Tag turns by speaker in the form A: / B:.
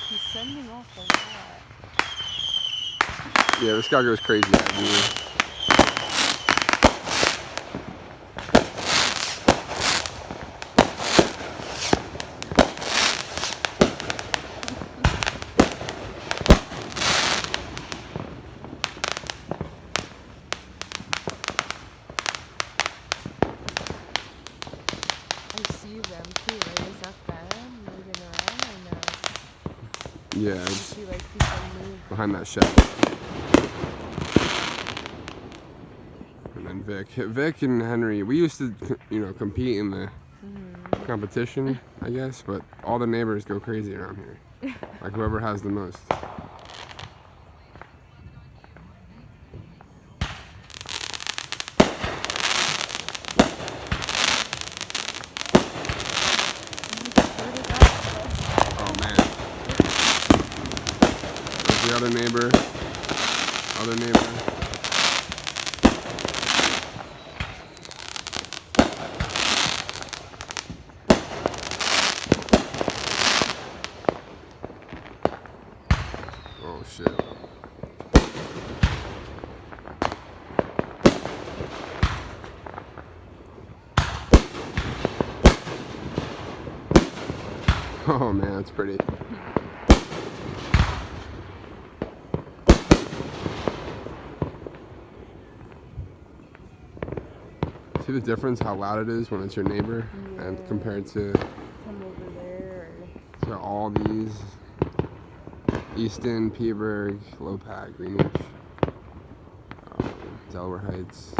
A: He's sending off a lot.
B: Yeah, this guy goes crazy at me.
A: I see them too, right? Is that them moving around or no?
B: Yeah,
A: You
B: it's
A: see like people move.
B: behind that shed. And then Vic and Henry, we used to, compete in the competition, I guess, but all the neighbors go crazy around here. Like whoever has the most.
A: Where did that
B: Oh man. There's the other neighbor. Other neighbor. Oh shit. Oh man, that's pretty. See the difference how loud it is when it's your neighbor and compared to
A: from over there?
B: all these Easton, Peaburg, Lopac, Greenwich, Delaware Heights.